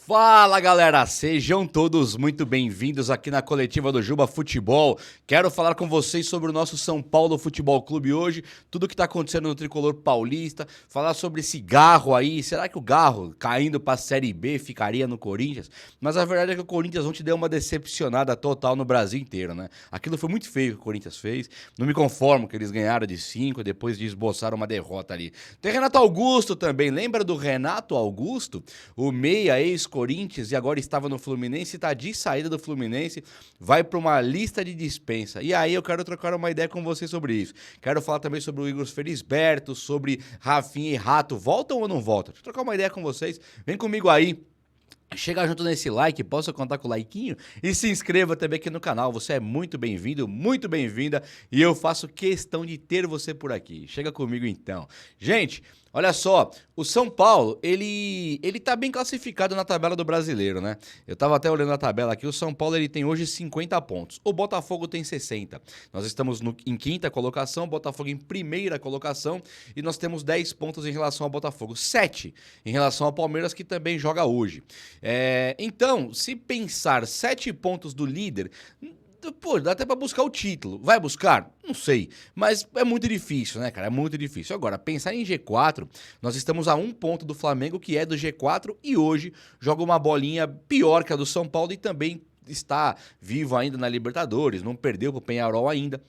Fala galera, sejam todos muito bem-vindos aqui na coletiva do Juba Futebol. Quero falar com vocês sobre o nosso São Paulo Futebol Clube hoje, tudo que tá acontecendo no tricolor paulista, falar sobre esse Garro aí, será que o Garro caindo pra Série B ficaria no Corinthians? Mas a verdade é que o Corinthians ontem deu uma decepcionada total no Brasil inteiro, né? Aquilo foi muito feio que o Corinthians fez, não me conformo que eles ganharam de 5 e depois de esboçar uma derrota ali. Tem Renato Augusto também, lembra do Renato Augusto? O meia ex-Corinthians e agora estava no Fluminense, está de saída do Fluminense, vai para uma lista de dispensa. E aí eu quero trocar uma ideia com você sobre isso. Quero falar também sobre o Igor Felisberto, sobre Rafinha e Rato. Voltam ou não voltam? Deixa eu trocar uma ideia com vocês. Vem comigo aí. Chega junto nesse like, posso contar com o likeinho? E se inscreva também aqui no canal, você é muito bem-vindo, muito bem-vinda e eu faço questão de ter você por aqui. Chega comigo então. Gente, olha só, o São Paulo, ele tá bem classificado na tabela do Brasileiro, né? Eu tava até olhando a tabela aqui, o São Paulo ele tem hoje 50 pontos, o Botafogo tem 60. Nós estamos em quinta colocação, o Botafogo em primeira colocação e nós temos 10 pontos em relação ao Botafogo, 7 em relação ao Palmeiras que também joga hoje. Então, se pensar 7 pontos do líder, pô, dá até pra buscar o título. Vai buscar? Não sei. Mas é muito difícil, né, cara? É muito difícil. Agora, pensar em G4, nós estamos a 1 ponto do Flamengo, que é do G4, e hoje joga uma bolinha pior que a do São Paulo e também está vivo ainda na Libertadores, não perdeu pro Peñarol ainda.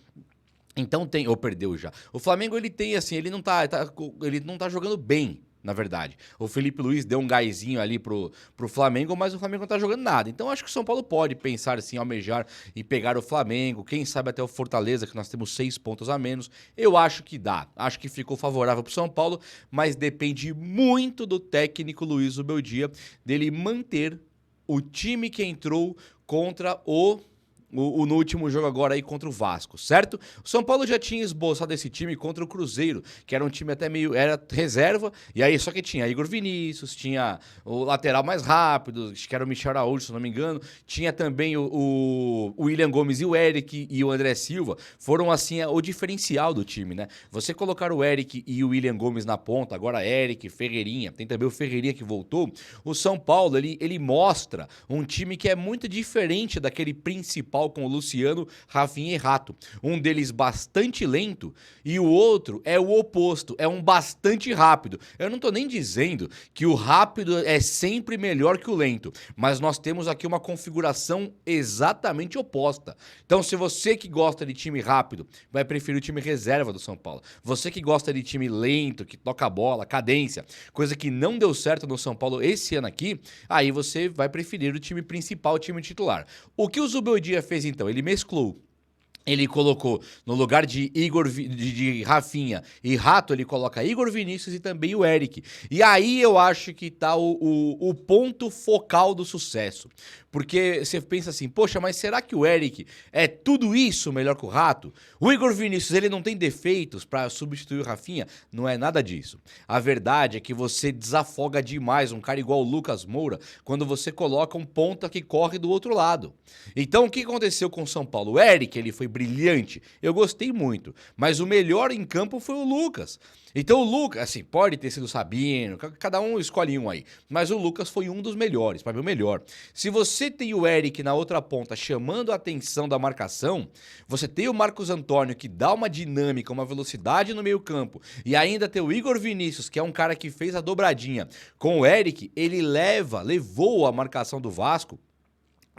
Então tem, ou perdeu já. O Flamengo ele tem assim, ele não tá jogando bem. Na verdade, o Felipe Luiz deu um gásinho ali pro Flamengo, mas o Flamengo não tá jogando nada. Então acho que o São Paulo pode pensar assim, almejar e pegar o Flamengo, quem sabe até o Fortaleza, que nós temos 6 pontos a menos. Eu acho que dá, acho que ficou favorável pro São Paulo, mas depende muito do técnico Luiz Ubeldia, dele manter o time que entrou contra no último jogo agora aí contra o Vasco, certo? O São Paulo já tinha esboçado esse time contra o Cruzeiro, que era um time até meio, era reserva, e aí só que tinha Igor Vinícius, tinha o lateral mais rápido, acho que era o Michel Araújo, se não me engano, tinha também o William Gomes e o Eric e o André Silva, foram assim o diferencial do time, né? Você colocar o Eric e o William Gomes na ponta, agora Eric, Ferreirinha, tem também o Ferreirinha que voltou, o São Paulo, ele mostra um time que é muito diferente daquele principal com o Luciano, Rafinha e Rato. Um deles bastante lento e o outro é o oposto, é um bastante rápido. Eu não tô nem dizendo que o rápido é sempre melhor que o lento, mas nós temos aqui uma configuração exatamente oposta. Então, se você que gosta de time rápido, vai preferir o time reserva do São Paulo. Você que gosta de time lento, que toca a bola, cadência, coisa que não deu certo no São Paulo esse ano aqui, aí você vai preferir o time principal, o time titular. O que o Zubeldia fez então? Ele mesclou. Ele colocou, no lugar de de Rafinha e Rato, ele coloca Igor Vinícius e também o Eric. E aí eu acho que tá o ponto focal do sucesso. Porque você pensa assim, poxa, mas será que o Eric é tudo isso melhor que o Rato? O Igor Vinícius, ele não tem defeitos pra substituir o Rafinha? Não é nada disso. A verdade é que você desafoga demais um cara igual o Lucas Moura quando você coloca um ponta que corre do outro lado. Então, o que aconteceu com o São Paulo? O Eric, ele foi brilhante, eu gostei muito, mas o melhor em campo foi o Lucas. Então o Lucas, assim, pode ter sido o Sabino, cada um escolhe um aí, mas o Lucas foi um dos melhores, para mim o melhor. Se você tem o Eric na outra ponta chamando a atenção da marcação, você tem o Marcos Antônio que dá uma dinâmica, uma velocidade no meio campo, e ainda tem o Igor Vinícius, que é um cara que fez a dobradinha com o Eric, ele levou a marcação do Vasco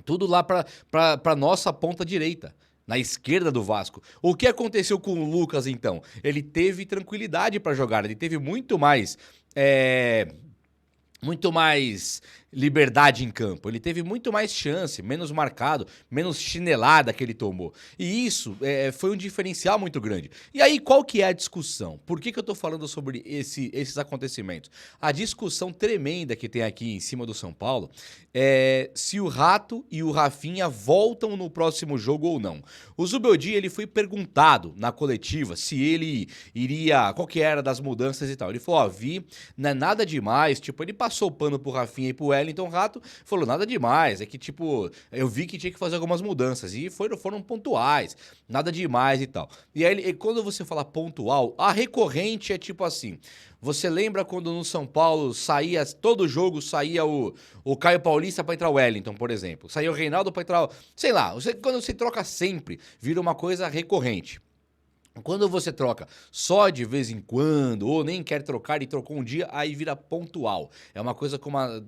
tudo lá para nossa ponta direita, na esquerda do Vasco. O que aconteceu com o Lucas, então? Ele teve tranquilidade para jogar, ele teve muito mais liberdade em campo, ele teve muito mais chance, menos marcado, menos chinelada que ele tomou. E isso foi um diferencial muito grande. E aí, qual que é a discussão? Por que eu tô falando sobre esses acontecimentos? A discussão tremenda que tem aqui em cima do São Paulo é se o Rato e o Rafinha voltam no próximo jogo ou não. O Zubeldia, ele foi perguntado na coletiva se ele iria, qual que era das mudanças e tal. Ele falou, ó, não é nada demais, tipo, ele passou o pano pro Rafinha e pro Hélio, Wellington Rato, falou, nada demais, é que tipo, eu vi que tinha que fazer algumas mudanças, e foram pontuais, nada demais e tal. E aí, quando você fala pontual, a recorrente é tipo assim, você lembra quando no São Paulo saía, todo jogo saía o Caio Paulista pra entrar o Wellington, por exemplo, saía o Reinaldo pra entrar, sei lá, quando você troca sempre, vira uma coisa recorrente. Quando você troca só de vez em quando, ou nem quer trocar e trocou um dia, aí vira pontual. É uma coisa com uma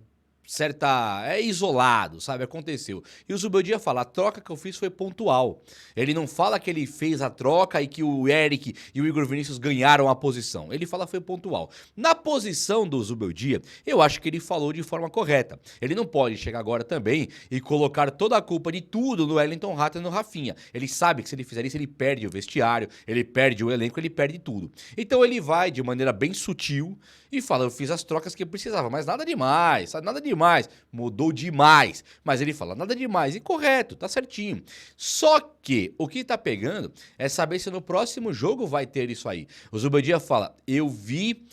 certa... é isolado, sabe? Aconteceu. E o Zubeldia fala, a troca que eu fiz foi pontual. Ele não fala que ele fez a troca e que o Eric e o Igor Vinícius ganharam a posição. Ele fala que foi pontual. Na posição do Zubeldia, eu acho que ele falou de forma correta. Ele não pode chegar agora também e colocar toda a culpa de tudo no Wellington Rato e no Rafinha. Ele sabe que se ele fizer isso, ele perde o vestiário, ele perde o elenco, ele perde tudo. Então ele vai de maneira bem sutil e fala, eu fiz as trocas que eu precisava, mas nada demais, sabe? Nada demais, mudou demais. Mas ele fala, nada demais, e correto, tá certinho. Só que o que tá pegando é saber se no próximo jogo vai ter isso aí. O Zubeldia fala, eu vi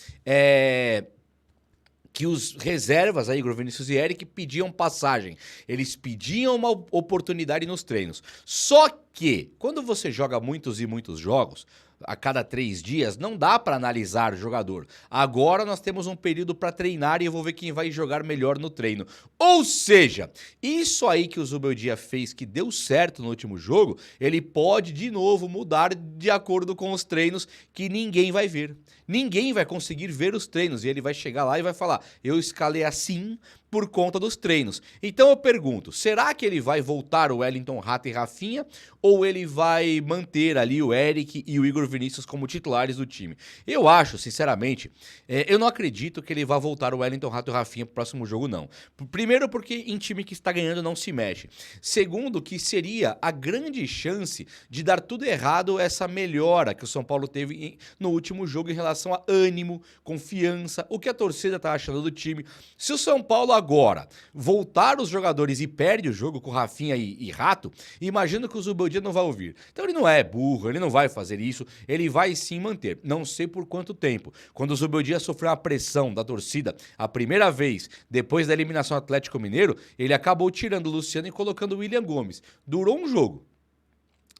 que os reservas, aí, Igor Vinícius e Eric, pediam passagem. Eles pediam uma oportunidade nos treinos. Só que, quando você joga muitos e muitos jogos, a cada 3 dias, não dá para analisar o jogador. Agora nós temos um período para treinar e eu vou ver quem vai jogar melhor no treino. Ou seja, isso aí que o Zubeldia fez que deu certo no último jogo, ele pode de novo mudar de acordo com os treinos que ninguém vai ver. Ninguém vai conseguir ver os treinos e ele vai chegar lá e vai falar, eu escalei assim por conta dos treinos. Então eu pergunto, será que ele vai voltar o Wellington Rato e Rafinha ou ele vai manter ali o Eric e o Igor Vinícius como titulares do time? Eu acho, sinceramente, eu não acredito que ele vá voltar o Wellington Rato e Rafinha pro próximo jogo, não. Primeiro porque em time que está ganhando não se mexe. Segundo que seria a grande chance de dar tudo errado essa melhora que o São Paulo teve no último jogo em relação a ânimo, confiança, o que a torcida tá achando do time. Se o São Paulo agora voltar os jogadores e perde o jogo com Rafinha e Rato, imagino que o Zubeldia não vai ouvir. Então ele não é burro, ele não vai fazer isso, ele vai sim manter. Não sei por quanto tempo. Quando o Zubeldia sofreu a pressão da torcida a primeira vez, depois da eliminação do Atlético Mineiro, ele acabou tirando o Luciano e colocando o William Gomes. Durou um jogo.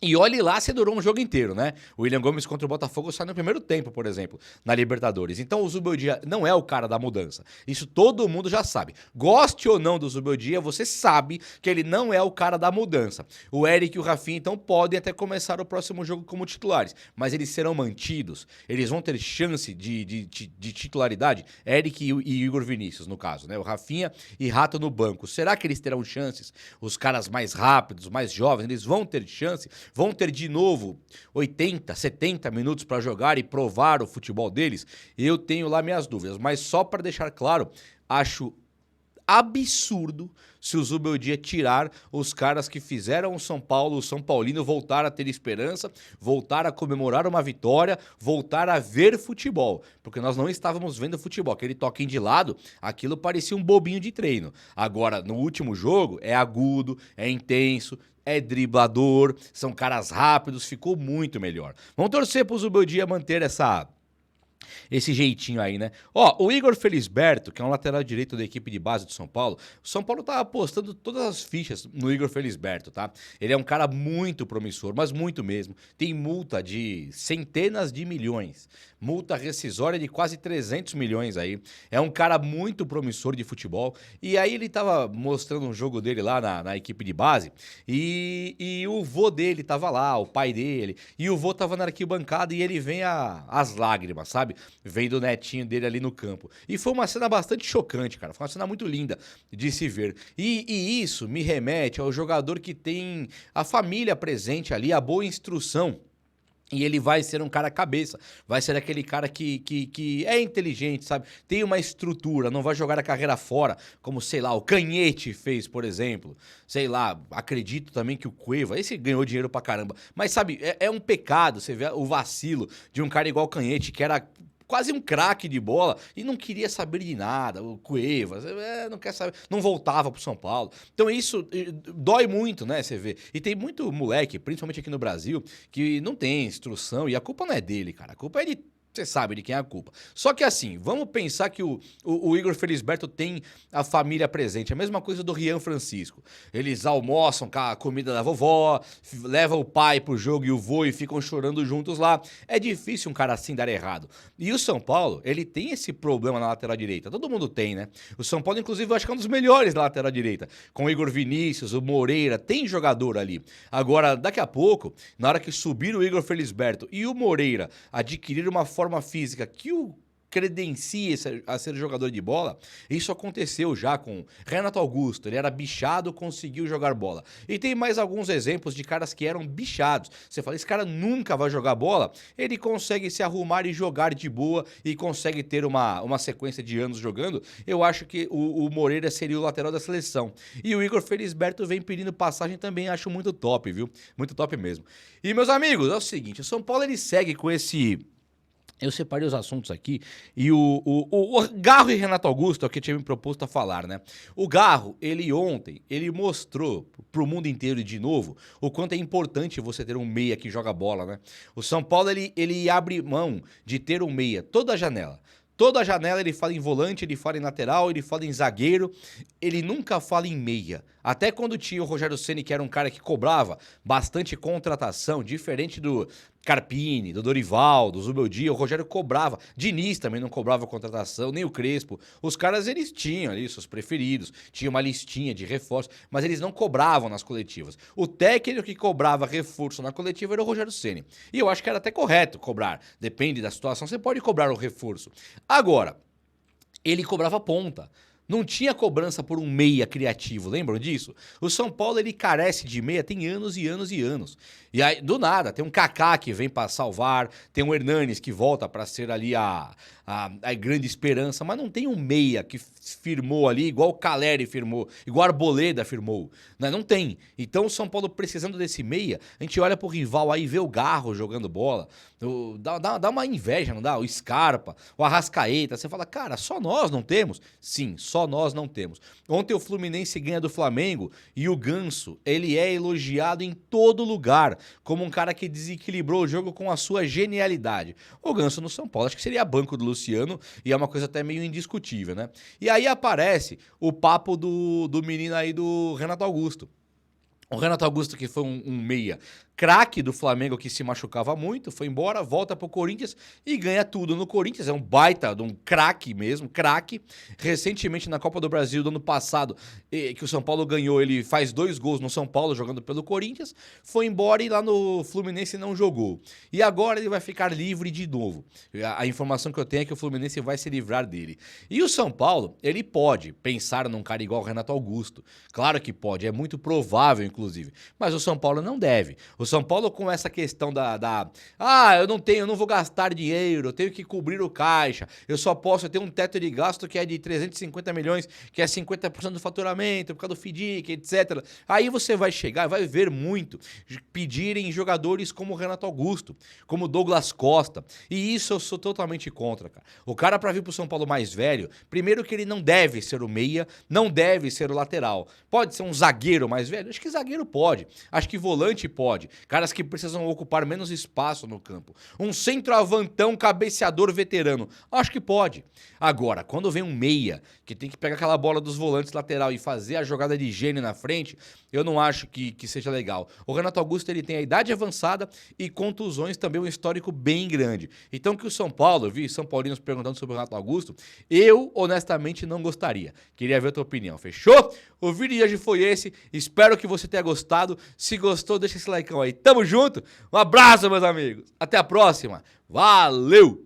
E olhe lá se durou um jogo inteiro, né? O William Gomes contra o Botafogo sai no primeiro tempo, por exemplo, na Libertadores. Então o Zubeldia não é o cara da mudança. Isso todo mundo já sabe. Goste ou não do Zubeldia, você sabe que ele não é o cara da mudança. O Eric e o Rafinha, então, podem até começar o próximo jogo como titulares, mas eles serão mantidos? Eles vão ter chance de titularidade? Eric e Igor Vinícius, no caso, né? O Rafinha e Rato no banco. Será que eles terão chances? Os caras mais rápidos, mais jovens, eles vão ter chance? Vão ter de novo 80, 70 minutos para jogar e provar o futebol deles? Eu tenho lá minhas dúvidas, mas só para deixar claro, acho absurdo se o Zubeldia tirar os caras que fizeram o São Paulo, o São Paulino voltar a ter esperança, voltar a comemorar uma vitória, voltar a ver futebol, porque nós não estávamos vendo futebol. Aquele toquinho de lado, aquilo parecia um bobinho de treino. Agora, no último jogo, é agudo, é intenso, é driblador, são caras rápidos, ficou muito melhor. Vamos torcer pro Zubeldia manter esse jeitinho aí, né? Ó, o Igor Felisberto, que é um lateral direito da equipe de base do São Paulo, o São Paulo tá apostando todas as fichas no Igor Felisberto, tá? Ele é um cara muito promissor, mas muito mesmo. Tem multa de centenas de milhões, multa rescisória de quase 300 milhões aí. É um cara muito promissor de futebol. E aí ele tava mostrando um jogo dele lá na equipe de base e o vô dele tava lá, o pai dele, e o vô tava na arquibancada e ele vem as lágrimas, sabe? Vendo o netinho dele ali no campo. E foi uma cena bastante chocante, cara. Foi uma cena muito linda de se ver. E isso me remete ao jogador que tem a família presente ali, a boa instrução. E ele vai ser um cara cabeça, vai ser aquele cara que é inteligente, sabe? Tem uma estrutura, não vai jogar a carreira fora, como, sei lá, o Canhete fez, por exemplo. Sei lá, acredito também que o Cueva, esse ganhou dinheiro pra caramba. Mas, sabe, é um pecado você ver o vacilo de um cara igual o Canhete, que era quase um craque de bola e não queria saber de nada. O Cuevas, não quer saber, não voltava pro São Paulo. Então isso dói muito, né, você vê. E tem muito moleque, principalmente aqui no Brasil, que não tem instrução e a culpa não é dele, cara. A culpa é de Você sabe de quem é a culpa. Só que assim, vamos pensar que o Igor Felisberto tem a família presente. A mesma coisa do Rian Francisco. Eles almoçam com a comida da vovó, levam o pai pro jogo e o vô e ficam chorando juntos lá. É difícil um cara assim dar errado. E o São Paulo, ele tem esse problema na lateral direita. Todo mundo tem, né? O São Paulo, inclusive, eu acho que é um dos melhores na lateral direita. Com o Igor Vinícius, o Moreira, tem jogador ali. Agora, daqui a pouco, na hora que subir o Igor Felisberto e o Moreira adquirir uma forma física que o credencie a ser jogador de bola, isso aconteceu já com Renato Augusto, ele era bichado, conseguiu jogar bola. E tem mais alguns exemplos de caras que eram bichados. Você fala, esse cara nunca vai jogar bola, ele consegue se arrumar e jogar de boa e consegue ter uma sequência de anos jogando. Eu acho que o Moreira seria o lateral da seleção. E o Igor Felisberto vem pedindo passagem também, acho muito top, viu? Muito top mesmo. E meus amigos, é o seguinte, o São Paulo ele segue com esse... Eu separei os assuntos aqui e o Garro e Renato Augusto é o que tinha me proposto a falar, né? O Garro, ele ontem, ele mostrou pro mundo inteiro de novo o quanto é importante você ter um meia que joga bola, né? O São Paulo, ele abre mão de ter um meia toda a janela. Toda a janela ele fala em volante, ele fala em lateral, ele fala em zagueiro, ele nunca fala em meia. Até quando tinha o Rogério Ceni, que era um cara que cobrava bastante contratação, diferente do Carpini, do Dorival, do Zubeldia, o Rogério cobrava. Diniz também não cobrava contratação, nem o Crespo. Os caras, eles tinham ali seus preferidos, tinha uma listinha de reforços, mas eles não cobravam nas coletivas. O técnico que cobrava reforço na coletiva era o Rogério Ceni. E eu acho que era até correto cobrar. Depende da situação, você pode cobrar o reforço. Agora, ele cobrava ponta. Não tinha cobrança por um meia criativo, lembram disso? O São Paulo, ele carece de meia tem anos e anos e anos. E aí, do nada, tem um Kaká que vem para salvar, tem um Hernanes que volta para ser ali a grande esperança, mas não tem um meia que firmou ali, igual o Caleri firmou, igual a Arboleda firmou. Não tem. Então o São Paulo precisando desse meia, a gente olha pro rival aí, vê o Garro jogando bola, dá uma inveja, não dá? O Scarpa, o Arrascaeta, você fala, cara, só nós não temos? Sim, só nós não temos. Ontem o Fluminense ganha do Flamengo e o Ganso, ele é elogiado em todo lugar, como um cara que desequilibrou o jogo com a sua genialidade. O Ganso no São Paulo, acho que seria banco do Luciano e é uma coisa até meio indiscutível, né? E aí aparece o papo do menino aí do Renato Augusto. O Renato Augusto, que foi um meia craque do Flamengo, que se machucava muito, foi embora, volta pro Corinthians e ganha tudo no Corinthians. É um baita de um craque mesmo, craque. Recentemente, na Copa do Brasil do ano passado, que o São Paulo ganhou, ele faz 2 gols no São Paulo, jogando pelo Corinthians, foi embora e lá no Fluminense não jogou. E agora ele vai ficar livre de novo. A informação que eu tenho é que o Fluminense vai se livrar dele. E o São Paulo, ele pode pensar num cara igual o Renato Augusto. Claro que pode, é muito provável, inclusive. Mas o São Paulo não deve. O São Paulo com essa questão eu não vou gastar dinheiro, eu tenho que cobrir o caixa, eu tenho um teto de gasto que é de 350 milhões, que é 50% do faturamento, por causa do FDIC, etc. Aí você vai chegar, vai ver muito pedirem jogadores como o Renato Augusto, como o Douglas Costa, e isso eu sou totalmente contra, cara. O cara pra vir pro São Paulo mais velho, primeiro que ele não deve ser o meia, não deve ser o lateral. Pode ser um zagueiro mais velho? Acho que zagueiro pode, acho que volante pode. Caras que precisam ocupar menos espaço no campo. Um centroavantão cabeceador veterano. Acho que pode. Agora, quando vem um meia, que tem que pegar aquela bola dos volantes lateral e fazer a jogada de gênio na frente, eu não acho que seja legal. O Renato Augusto, ele tem a idade avançada e contusões também, um histórico bem grande. Então que o São Paulo, eu vi São Paulinos perguntando sobre o Renato Augusto, eu honestamente não gostaria. Queria ver a tua opinião, fechou? O vídeo de hoje foi esse, espero que você tenha gostado. Se gostou, deixa esse like aí. Tamo junto, um abraço, meus amigos. Até a próxima. Valeu!